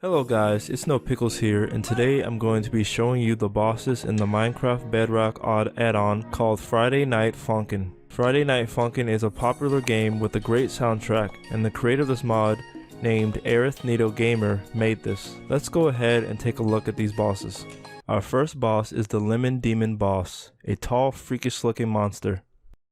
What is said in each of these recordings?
Hello guys, it's No Pickles here, and today I'm going to be showing you the bosses in the Minecraft Bedrock add-on called Friday Night Funkin'. Friday Night Funkin' is a popular game with a great soundtrack, and the creator of this mod, named Arithneto Gamer, made this. Let's go ahead and take a look at these bosses. Our first boss is the Lemon Demon boss, a tall, freakish looking monster.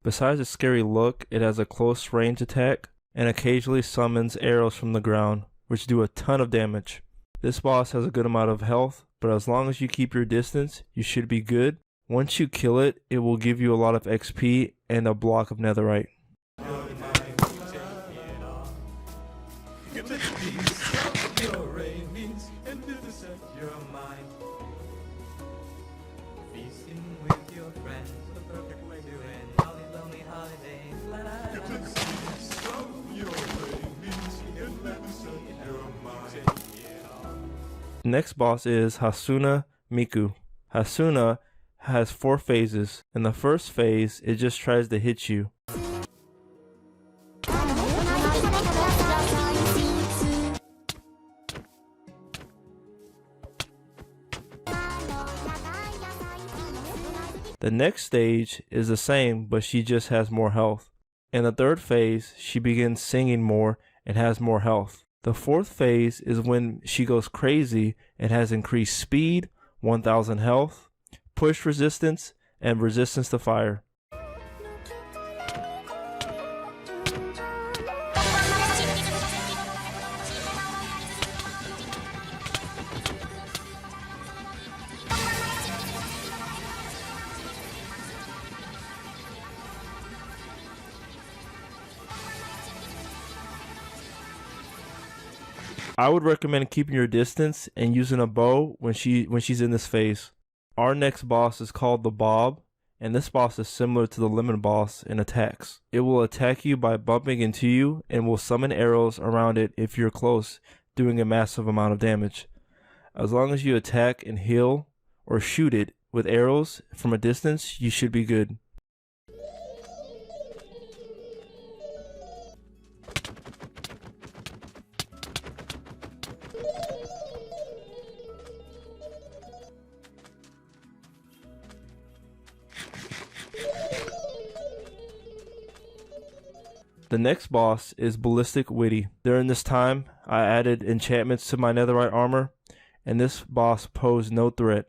Besides its scary look, it has a close range attack, and occasionally summons arrows from the ground, which do a ton of damage. This boss has a good amount of health, but as long as you keep your distance, you should be good. Once you kill it, it will give you a lot of XP and a block of netherite. Next boss is Hasuna Miku. Hasuna has 4 phases. In the first phase, it just tries to hit you. The next stage is the same, but she just has more health. In the third phase, she begins singing more and has more health. The fourth phase is when she goes crazy and has increased speed, 1000 health, push resistance, and resistance to fire. I would recommend keeping your distance and using a bow when she's in this phase. Our next boss is called the Bob, and this boss is similar to the Lemon boss in attacks. It will attack you by bumping into you and will summon arrows around it if you're close, doing a massive amount of damage. As long as you attack and heal or shoot it with arrows from a distance, you should be good. The next boss is Ballistic. During this time, I added enchantments to my netherite armor, and this boss posed no threat.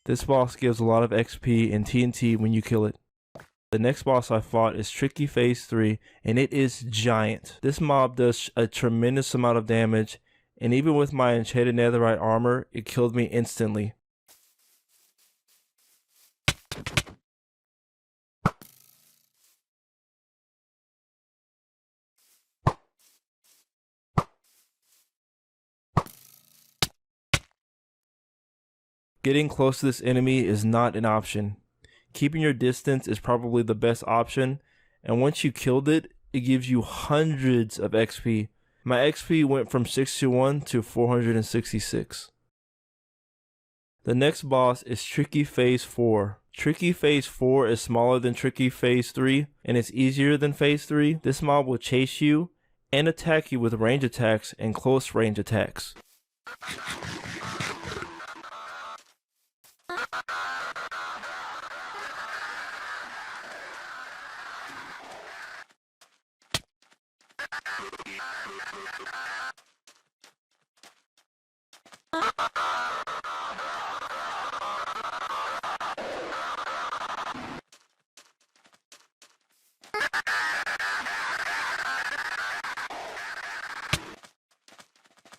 This boss gives a lot of XP and TNT when you kill it. The next boss I fought is Tricky Phase 3, and it is giant. This mob does a tremendous amount of damage, and even with my enchanted netherite armor, it killed me instantly. Getting close to this enemy is not an option. Keeping your distance is probably the best option, and once you killed it, it gives you hundreds of XP. My XP went from 61 to 466. The next boss is Tricky Phase 4. Tricky Phase 4 is smaller than Tricky Phase 3, and it's easier than Phase 3. This mob will chase you and attack you with range attacks and close range attacks.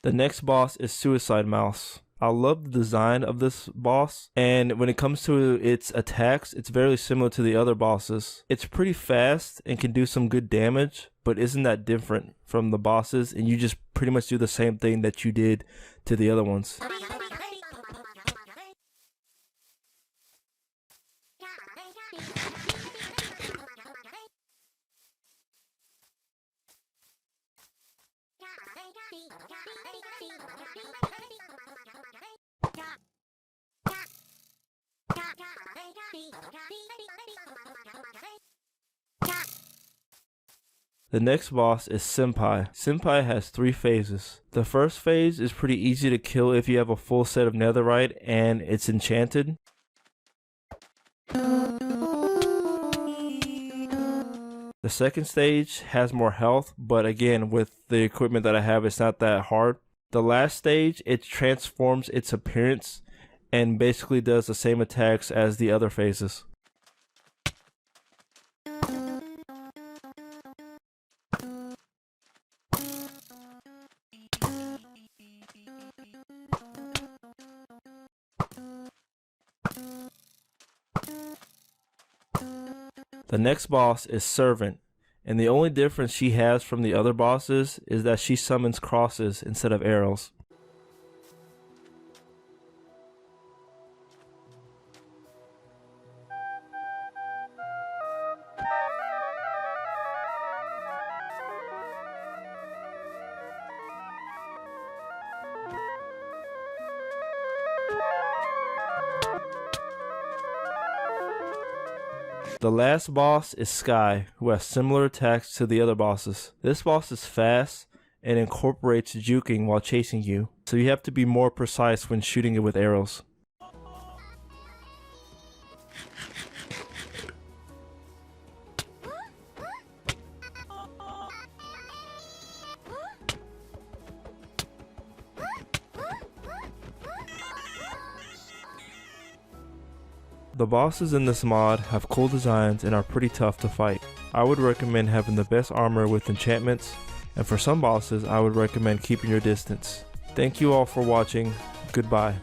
The next boss is Suicide Mouse. I love the design of this boss, and when it comes to its attacks, it's very similar to the other bosses. It's pretty fast and can do some good damage, but isn't that different from the bosses, and you just pretty much do the same thing that you did to the other ones. The next boss is Senpai. Senpai has 3 phases. The first phase is pretty easy to kill if you have a full set of netherite and it's enchanted. The second stage has more health, but again, with the equipment that I have, it's not that hard. The last stage, it transforms its appearance and basically does the same attacks as the other phases. The next boss is Servant, and the only difference she has from the other bosses is that she summons crosses instead of arrows. The last boss is Skye, who has similar attacks to the other bosses. This boss is fast and incorporates juking while chasing you, so you have to be more precise when shooting it with arrows. The bosses in this mod have cool designs and are pretty tough to fight. I would recommend having the best armor with enchantments, and for some bosses I would recommend keeping your distance. Thank you all for watching. Goodbye.